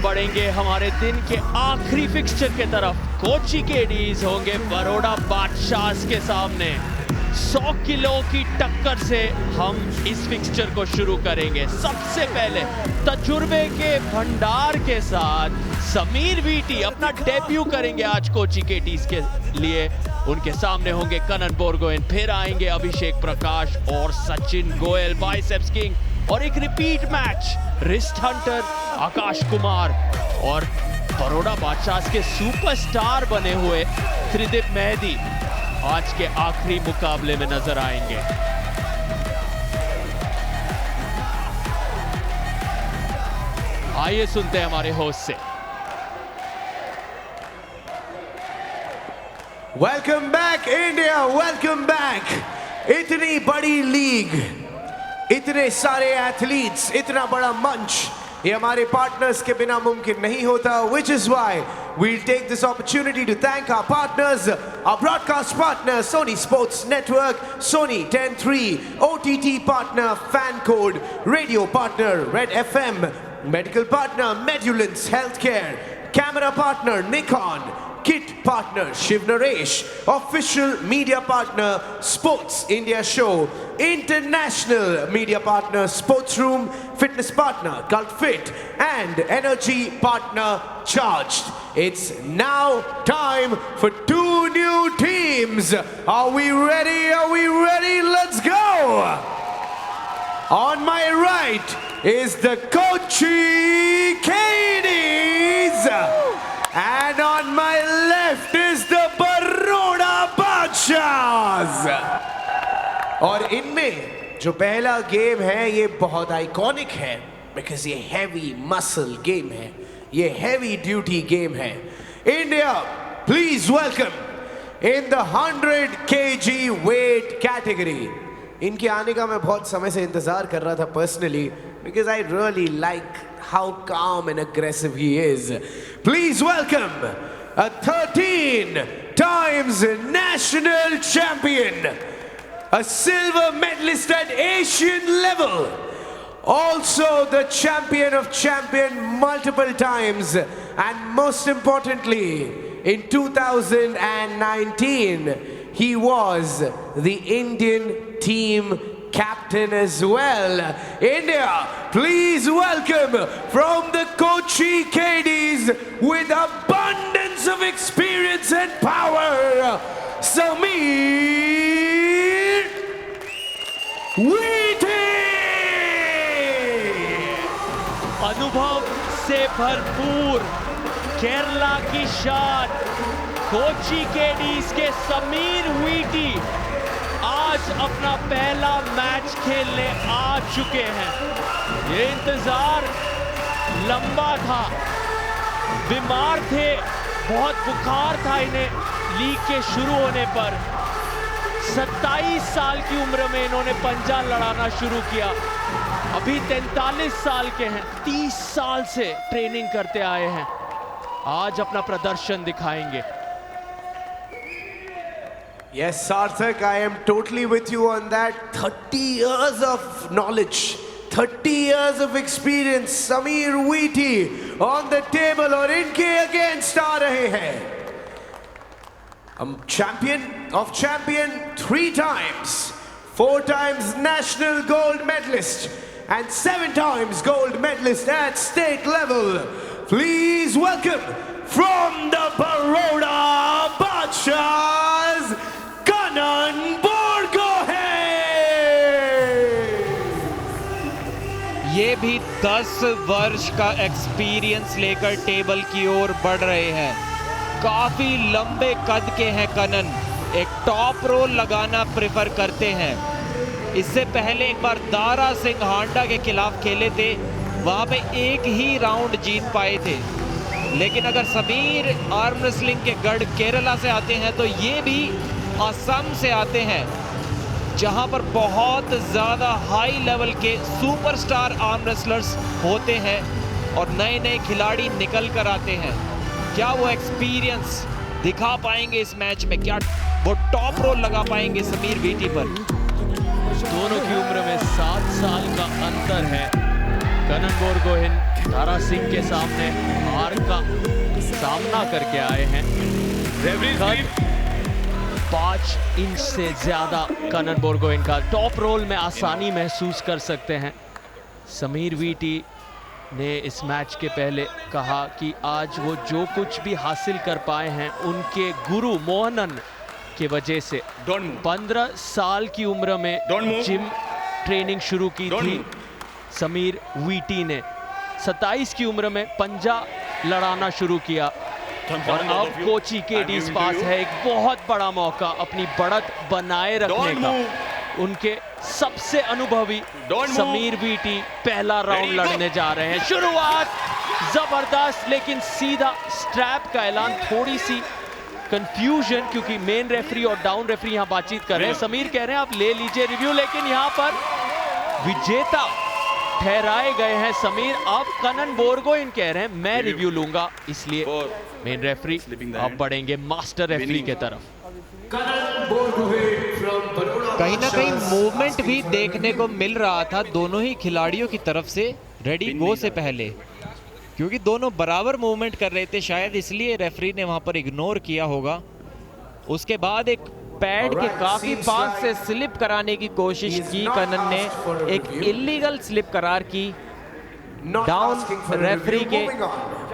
बढ़ेंगे हमारे दिन के आखिरी फिक्सचर के तरफ। कोची के डीज होंगे बरोडा बादशाहs के सामने। 100 किलो की टक्कर से हम इस फिक्सचर को शुरू करेंगे। सबसे पहले तजुर्बे के भंडार के साथ समीर वीटी अपना डेब्यू करेंगे आज कोची के डीज के लिए। उनके सामने होंगे कनन बोर्गोइन, फिर आएंगे अभिषेक प्रकाश और सचिन गोयल बाइसेप्स किंग, और एक repeat match wrist Hunter Akash Kumar और बरोडा बादशाहs के सुपरस्टार बने हुए त्रिदीप मेहदी आज के आखिरी मुकाबले में नजर आएंगे। आइए सुनते हैं हमारे होस्ट से। Welcome back India, welcome back. इतनी बड़ी लीग, इतने सारे एथलीट्स, इतना बड़ा मंच, ये हमारे पार्टनर्स के बिना मुमकिन नहीं होता। Which is why we'll take this opportunity to thank our partners, our broadcast partner Sony Sports Network, Sony 10-3, OTT partner Fan Code, radio partner Red FM, medical partner Medulance Healthcare, camera partner Nikon, kit partner Shiv Naresh, official media partner Sports India Show, international media partner Sports Room, fitness partner Cult Fit, and energy partner Charged. It's now time for two new teams. Are we ready? Are we ready? Let's go! On my right is the Kochi Kadies. And on my left is the Baroda Badshahs. और इनमें जो पहला game है ये बहुत iconic है, because ये heavy muscle game है, ये हैवी ड्यूटी गेम है। India, please welcome in the 100 kg weight category. इनके आने का मैं बहुत समय से इंतजार कर रहा था personally, because I really like how calm and aggressive he is. Please welcome a 13 times national champion, a silver medalist at Asian level, also the champion of champion multiple times, and most importantly, in 2019, he was the Indian team captain as well. India, please welcome from the Kochi Kadies with abundance of experience and power, Sameer Veeti. अनुभव से भरपूर केरला की शान कोची केडीज के Sameer VT आज अपना पहला match खेलने आ चुके हैं। ये इंतजार लंबा था, बीमार थे, बहुत बुखार था इन्हें लीग के शुरू होने पर। 27 साल की उम्र में इन्होंने पंजा लड़ाना शुरू किया। अभी 43 साल के हैं, 30 साल से ट्रेनिंग करते आए हैं, आज अपना प्रदर्शन दिखाएंगे। Yes, Sarthak, I am totally with you on that. 30 years of knowledge, 30 years of experience. Sameer Veeti on the table और इनके against आ रहे हैं champion of champion 3 times, 4 times national gold medalist, and 7 times gold medalist at state level. Please welcome from the Baroda Badshahs, Kanan Borgohain. ये भी 10 वर्ष का experience लेकर table की ओर बढ़ रहे हैं। काफी लंबे कद के हैं कनन, एक टॉप रोल लगाना प्रेफर करते हैं। इससे पहले एक बार दारा सिंह हांडा के खिलाफ खेले थे, वहां पे एक ही राउंड जीत पाए थे। लेकिन अगर समीर आर्म रेसलिंग के गढ़ केरला से आते हैं तो ये भी असम से आते हैं, जहां पर बहुत ज़्यादा हाई लेवल के सुपरस्टार आर्म रेसलर्स होते हैं और नए नए खिलाड़ी निकल कर आते हैं। क्या वो एक्सपीरियंस दिखा पाएंगे इस मैच में? क्या वो टॉप रोल लगा पाएंगे समीर वीटी पर? दोनों की उम्र में 7 साल का अंतर है। कनन बोर्गोहेन तारा सिंह के सामने हार का सामना करके आए हैं। कद 5 इंच से ज्यादा कनन बोर्गोहेन का। टॉप रोल में आसानी महसूस कर सकते हैं। समीर वीटी ने इस मैच के पहले कहा कि आज वो जो कुछ भी हासिल कर पाए हैं उनके गुरु मोहनन की वजह से। 15 साल की उम्र में जिम ट्रेनिंग शुरू की थी समीर वीटी ने। 27 की उम्र में पंजा लड़ाना शुरू किया और अब कोची के डीज पास है एक बहुत बड़ा मौका अपनी बढ़त बनाए रखने का। उनके सबसे अनुभवी समीर वीटी पहला राउंड लड़ने जा रहे हैं। शुरुआत जबरदस्त, लेकिन सीधा स्ट्रैप का ऐलान। थोड़ी सी कंफ्यूजन क्योंकि मेन रेफरी और डाउन रेफरी यहां बातचीत कर रहे हैं। समीर कह रहे हैं आप ले लीजिए रिव्यू, लेकिन यहां पर विजेता ठहराए गए हैं समीर। अब कनन बोर्गोहेन कह रहे हैं मैं रिव्यू लूंगा, इसलिए मेन रेफरी अब बढ़ेंगे मास्टर रेफरी के तरफ। कहीं ना कहीं मूवमेंट भी देखने को मिल रहा था दोनों ही खिलाड़ियों की तरफ से रेडी गो से पहले, क्योंकि दोनों बराबर मूवमेंट कर रहे थे। शायद इसलिए रेफरी ने वहां पर इग्नोर किया होगा। उसके बाद एक पैड के काफी पास से स्लिप कराने की कोशिश की कनन ने, एक इलीगल स्लिप करार की डाउन रेफरी के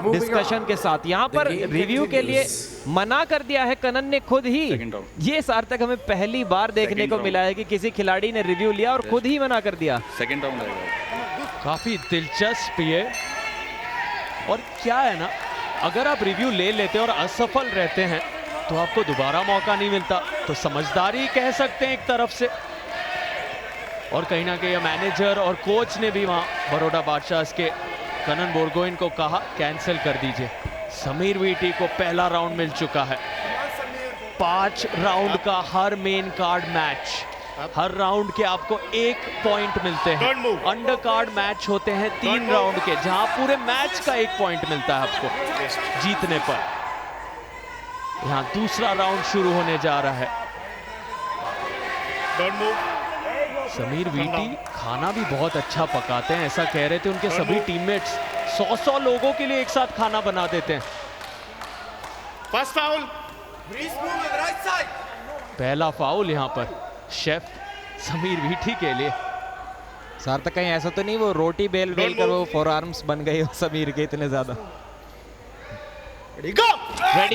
डिस्कशन के साथ। यहां पर रिव्यू के लिए मना कर दिया है कनन ने खुद ही। ये सार्थक हमें पहली बार देखने को मिला है कि किसी खिलाड़ी ने रिव्यू लिया और खुद ही मना कर दिया। सेकंड राउंड आएगा। काफी दिलचस्प ये। और क्या है ना, अगर आप रिव्यू ले लेते हैं और असफल रहते हैं तो आपको दोबारा मौका नहीं मिलता, तो समझदारी कह सकते हैं एक तरफ से। और कहीं ना कहीं मैनेजर और कोच ने भी वहां बरोडा बादशाहs के कनन बोर्गोहेन को कहा कैंसिल कर दीजिए। समीर वीटी को पहला राउंड मिल चुका है। 5 राउंड का हर मेन कार्ड मैच, हर राउंड के आपको 1 पॉइंट मिलते हैं। अंडर कार्ड मैच होते हैं 3 राउंड के, जहां पूरे मैच का 1 पॉइंट मिलता है आपको जीतने पर। यहां दूसरा राउंड शुरू होने जा रहा है। समीर वीटी खाना भी बहुत अच्छा पकाते हैं, ऐसा कह रहे थे उनके सभी टीममेट्स। 100 लोगों के लिए एक साथ खाना बना देते हैं। First foul. पहला फाउल यहां पर शेफ समीर वीटी के लिए। सार्थक कहीं ऐसा तो नहीं वो रोटी बेल कर वो फोर आर्म्स बन गए समीर के इतने ज्यादा। रेडी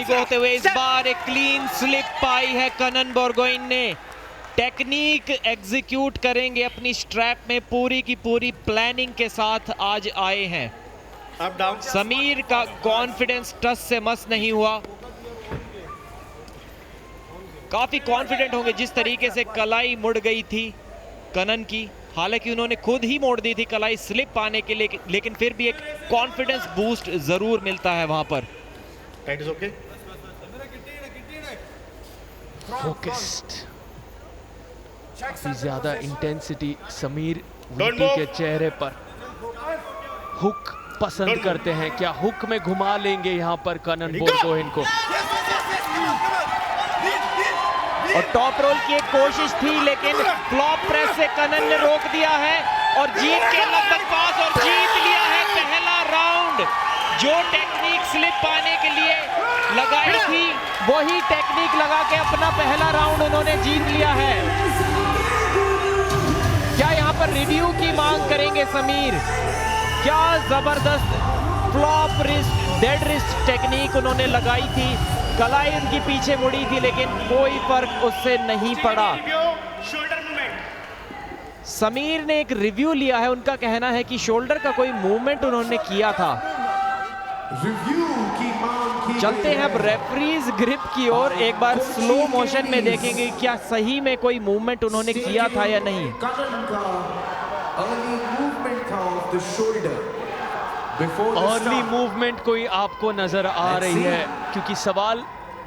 गो होते हुए इस बार एक क्लीन स्लिप पाई है कनन बोर्गोहेन ने। टेक्निक एग्जीक्यूट करेंगे अपनी स्ट्रैप में, पूरी की पूरी प्लानिंग के साथ आज आए हैं। समीर का कॉन्फिडेंस टस से मस नहीं हुआ। काफी कॉन्फिडेंट होंगे जिस तरीके से कलाई मुड़ गई थी कनन की। हालांकि उन्होंने खुद ही मोड़ दी थी कलाई स्लिप पाने के लिए, लेकिन फिर भी एक कॉन्फिडेंस बूस्ट जरूर मिलता है वहां पर। फोकस्ड, काफी ज्यादा इंटेंसिटी समीर वीटी के चेहरे पर। हुक पसंद करते हैं, क्या हुक में घुमा लेंगे यहां पर कनन बोर्गोहेन को। और टॉप रोल की एक कोशिश थी लेकिन फ्लॉप प्रेस से कनन ने रोक दिया है और जीत के लगभग पास और जीत लिया है पहला राउंड। जो टेक्निक स्लिप पाने के लिए लगाई थी वही टेक्निक लगा के अपना पहला राउंड उन्होंने जीत लिया है। क्या यहाँ पर रिव्यू की मांग करेंगे समीर? क्या जबरदस्त flop wrist, dead wrist technique उन्होंने लगाई थी। कलाई उनकी पीछे मुड़ी थी लेकिन कोई फर्क उससे नहीं पड़ा। समीर ने एक रिव्यू लिया है, उनका कहना है कि शोल्डर का कोई मूवमेंट उन्होंने किया था। रिव्यू की मांग की चलते हैं अब रेफरीज ग्रिप की ओर, एक बार स्लो मोशन में देखेंगे क्या सही में कोई मूवमेंट उन्होंने किया था या नहीं। अर्ली मूवमेंट कोई आपको नजर आ रही है, क्योंकि सवाल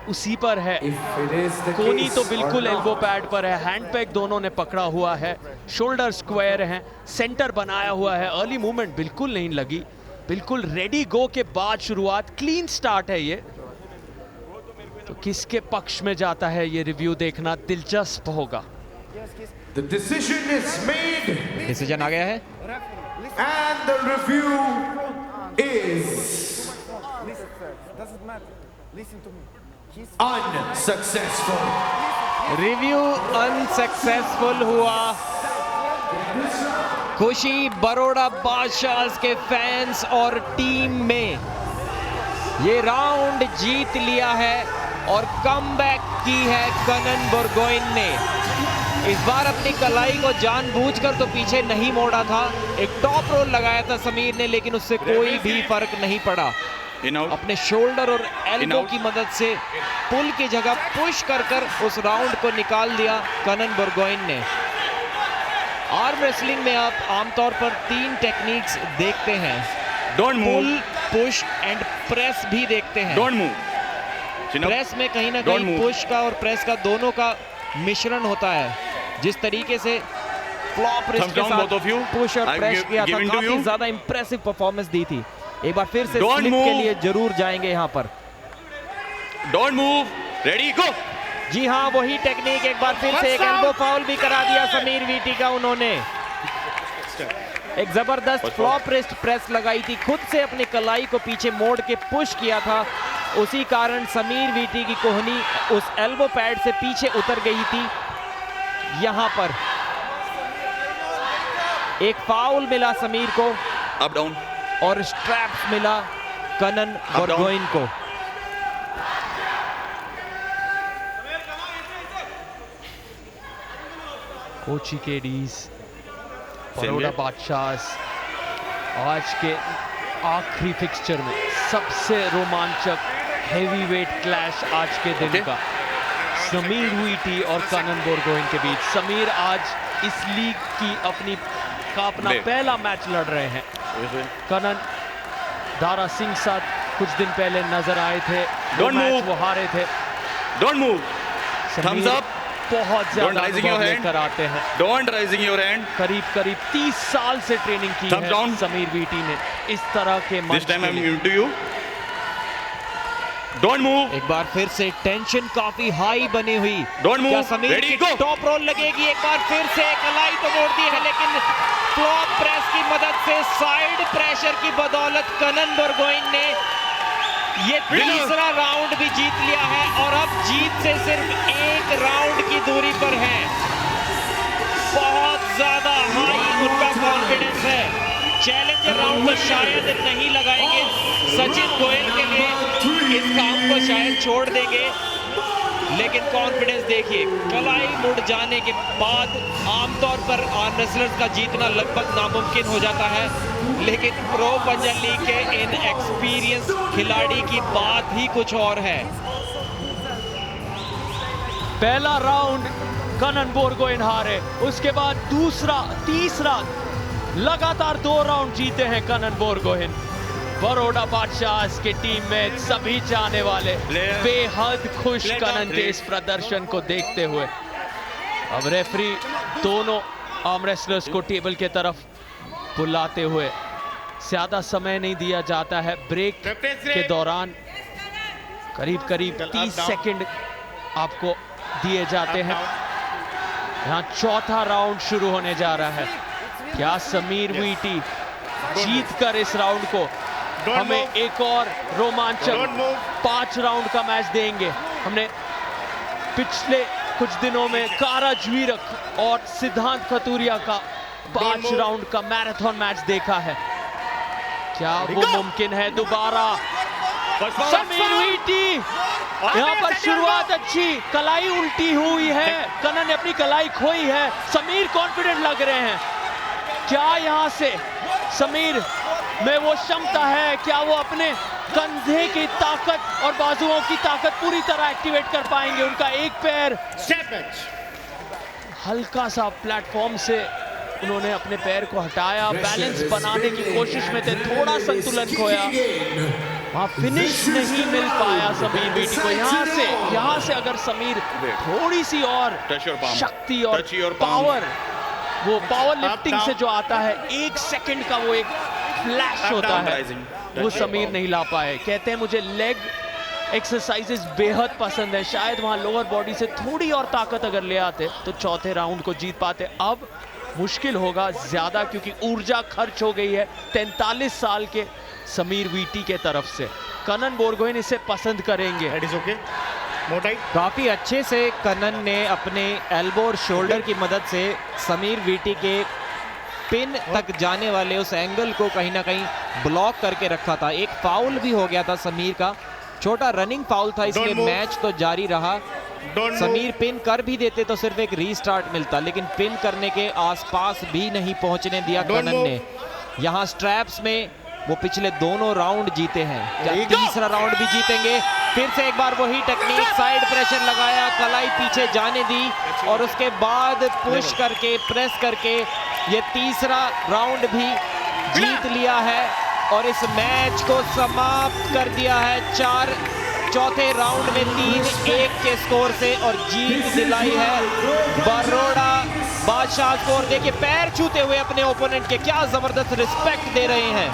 उसी पर है। कोनी तो बिल्कुल एल्बो पैड पर है, हैंड पैक दोनों ने पकड़ा हुआ है, शोल्डर स्क्वायर है, सेंटर बनाया हुआ है। अर्ली मूवमेंट बिल्कुल नहीं लगी, बिल्कुल रेडी गो के बाद शुरुआत, क्लीन स्टार्ट है ये। तो किसके पक्ष में जाता है ये रिव्यू देखना दिलचस्प होगा। डिसीजन आ गया है and the review is unsuccessful. Review unsuccessful हुआ। खुशी बरोड़ा बादशाहs के फैंस और टीम में ये राउंड जीत लिया है और कमबैक की है कनन बोर्गोइन ने। इस बार अपनी कलाई को जानबूझकर तो पीछे नहीं मोड़ा था, एक टॉप रोल लगाया था समीर ने, लेकिन उससे कोई भी फर्क नहीं पड़ा। अपने शोल्डर और एल्बो की मदद से पुल की जगह पुश कर उस राउंड को निकाल दिया कनन बोर्गोइन ने। आर्म रेसलिंग में आप आमतौर पर 3 टेक्निक्स देखते हैं, पुल, पुश एंड प्रेस भी देखते हैं। प्रेस में कहीं ना कहीं पुश का और प्रेस का दोनों का मिश्रण होता है। जिस तरीके से फ्लॉप रिस्ट के साथ पुश और प्रेस किया था, काफी ज्यादा इंप्रेसिव परफॉर्मेंस दी थी। एक बार फिर से स्लिप के लिए जरूर जाएंगे यहाँ पर। Don't move, ready go. जी हाँ, वही टेक्निक एक बार फिर से, एक एल्बो फाउल भी करा दिया समीर वीटी का उन्होंने। एक जबरदस्त फ्लॉप रिस्ट प्रेस लगाई थी, खुद से अपनी कलाई को पीछे मोड़ के पुश किया था, उसी कारण समीर वीटी की कोहनी उस एल्बो पैड से पीछे उतर गई थी। यहाँ पर एक फाउल मिला समीर को, अप डाउन, और स्ट्रैप्स मिला कनन बोर्गोइन को। कोची केडीज, बरोड़ा बादशाहs आज के आखिरी फिक्सचर में सबसे रोमांचक हेवीवेट क्लैश आज के दिन का, समीर वीटी और कनन बोर्गोइन के बीच। समीर आज इस लीग की अपना पहला मैच लड़ रहे हैं। कनन दारा सिंह साथ कुछ दिन पहले नजर आए थे, मैच वो हारे थे। डोंट मूव, थम्स अप, बहुत ज्यादा अनुभव लेकर आते हैं। Don't rising your hand. करीब 30 साल से ट्रेनिंग की है समीर वीटी ने इस तरह के मंच के लिए। Don't move. एक बार फिर से टेंशन काफी हाई बनी हुई। डोंट मूव, समीर की टॉप रोल लगेगी, एक बार फिर से कलाई तो मोड़ दी है, लेकिन फ्लॉप प्रेस की मदद से साइड प्रेशर की बदौलत कनन बोर्गोइन ने ये तीसरा राउंड भी जीत लिया है और अब जीत से सिर्फ 1 राउंड की दूरी पर है। बहुत ज्यादा हाई उनका कॉन्फिडेंस है। चैलेंजर राउंड तो शायद नहीं लगाएंगे, सचिन गोयल के लिए इस काम को शायद छोड़ देंगे, लेकिन कॉन्फिडेंस देखिए। कलाई मुड़ जाने के बाद आमतौर पर आर्म रेसलर्स का जीतना लगभग नामुमकिन हो जाता है, लेकिन प्रो पंजा लीग के इन एक्सपीरियंस खिलाड़ी की बात ही कुछ और है। पहला राउंड कनन बोर्गोइन हारे, उसके बाद दूसरा, तीसरा, लगातार 2 राउंड जीते हैं कनन बोर्गोइन। बरोड़ा बादशाहs के टीम में सभी चाहने वाले बेहद खुश कनन के इस प्रदर्शन को देखते हुए। अब रेफरी दोनों आर्म रेसलर्स को टेबल के तरफ बुलाते हुए, ज्यादा समय नहीं दिया जाता है। ब्रेक के दौरान करीब 30 सेकंड आपको दिए जाते हैं। यहाँ चौथा राउंड शुरू होने जा रहा है। क्या समीर वीटी जीत कर इस राउंड को हमें एक और रोमांचक 5 राउंड का मैच देंगे? हमने पिछले कुछ दिनों में काराजवीरक और सिद्धांत खतूरिया का 5 राउंड का मैराथन मैच देखा है। क्या वो मुमकिन है दोबारा? समीर वीटी यहाँ पर शुरुआत अच्छी, कलाई उल्टी हुई है, कनन ने अपनी कलाई खोई है, समीर कॉन्फिडेंट लग रहे हैं। क्या यहाँ से समीर में वो क्षमता है, क्या वो अपने कंधे की ताकत और बाजुओं की ताकत पूरी तरह एक्टिवेट कर पाएंगे? उनका एक पैर हल्का सा प्लेटफॉर्म से उन्होंने अपने पैर को हटाया, बैलेंस बनाने की कोशिश में थे, थोड़ा संतुलन खोया, वहां फिनिश नहीं मिल पाया समीर वीटी को। यहाँ से अगर समीर थोड़ी सी और शक्ति और पावर, वो पावर लिफ्टिंग से जो आता है 1 सेकंड का वो एक फ्लैश होता है, वो समीर नहीं ला पाए। कहते हैं मुझे लेग एक्सरसाइजेस बेहद पसंद है, शायद वहां लोअर बॉडी से थोड़ी और ताकत अगर ले आते तो चौथे राउंड को जीत पाते। अब मुश्किल होगा ज्यादा, क्योंकि ऊर्जा खर्च हो गई है 43 साल के समीर वीटी के तरफ से। कनन बोरगोहेन इसे पसंद करेंगे। That is okay. More tight. काफी अच्छे से कनन ने अपने एल्बो और शोल्डर की मदद से समीर वीटी के पिन तक जाने वाले उस एंगल को कहीं ना कहीं ब्लॉक करके रखा था। एक फाउल भी हो गया था समीर का, छोटा रनिंग फाउल था, इसलिए मैच तो जारी रहा। समीर पिन कर भी देते तो सिर्फ एक रीस्टार्ट मिलता, लेकिन पिन करने के आसपास भी नहीं पहुंचने दिया कनन ने। यहाँ स्ट्रैप्स में वो पिछले दोनों राउंड जीते हैं, क्या तीसरा राउंड भी जीतेंगे? फिर से एक बार वही टेक्निक, साइड प्रेशर लगाया, कलाई पीछे जाने दी और उसके बाद पुश करके प्रेस करके ये तीसरा राउंड भी जीत लिया है और इस मैच को समाप्त कर दिया है चौथे राउंड में 3-1 के स्कोर से और जीत दिलाई है बरोड़ा बादशाह को। और देखिए पैर छूते हुए अपने ओपोनेंट के क्या जबरदस्त रिस्पेक्ट दे रहे हैं।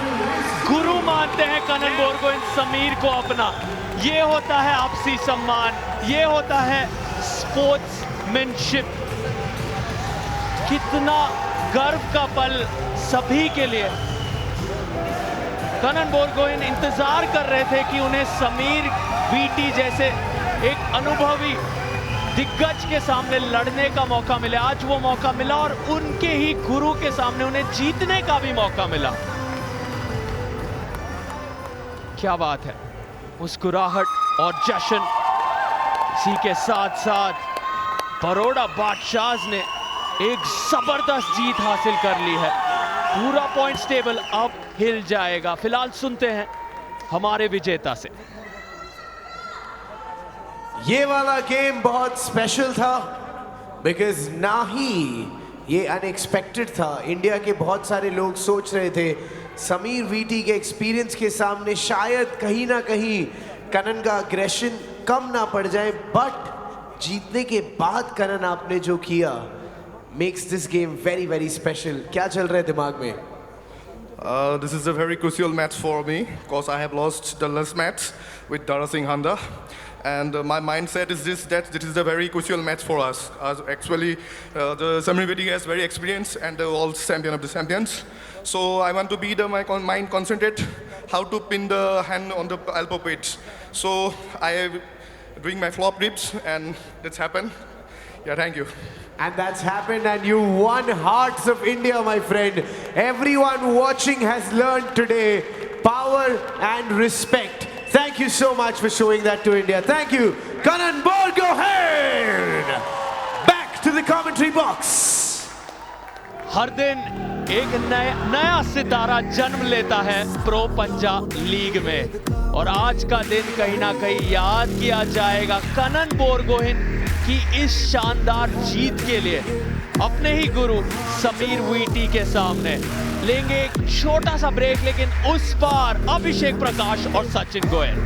गुरु मानते हैं कनन बोरगोहेन समीर को अपना। ये होता है आपसी सम्मान, ये होता है स्पोर्ट्समैनशिप। कितना गर्व का पल सभी के लिए। कनन बोरगोहेन इंतजार कर रहे थे कि उन्हें समीर वीटी जैसे एक अनुभवी दिग्गज के सामने लड़ने का मौका मिले। आज वो मौका मिला और उनके ही गुरु के सामने उन्हें जीतने का भी मौका मिला। क्या बात है, मुस्कुराहट और जश्न। इसी के साथ साथ बरोड़ा बादशाहs ने एक जबरदस्त जीत हासिल कर ली है। पूरा पॉइंट्स टेबल अब हिल जाएगा। फिलहाल सुनते हैं हमारे विजेता से। ये वाला गेम बहुत स्पेशल था बिकॉज ना ही ये अनएक्सपेक्टेड था। इंडिया के बहुत सारे लोग सोच रहे थे समीर वीटी के एक्सपीरियंस के सामने शायद कहीं ना कहीं कनन का अग्रेशन कम ना पड़ जाए, बट जीतने के बाद कनन आपने जो किया makes this game very very special. क्या चल रहा है दिमाग में? This is a very crucial match for me because I have lost the last match with Dara Singh Handa, and my mindset is that this is a very crucial match for us. Actually, the Samir Viti has very experience and the world champion of the champions. So I want to be my mind concentrate how to pin the hand on the elbow pit. So I am doing my flop grips and that's happened. Yeah, thank you. And that's happened and you won hearts of India, my friend. Everyone watching has learned today power and respect. Thank you so much for showing that to India. Thank you. Kanan Borgohain back to the commentary box. हर दिन एक नया सितारा जन्म लेता है pro पंजा league में और आज का दिन कहीं ना कहीं याद किया जाएगा कनन बोरगोहेन की इस शानदार जीत के लिए अपने ही गुरु समीर वीटी के सामने। लेंगे एक छोटा सा ब्रेक, लेकिन उस पार अभिषेक प्रकाश और सचिन गोयल।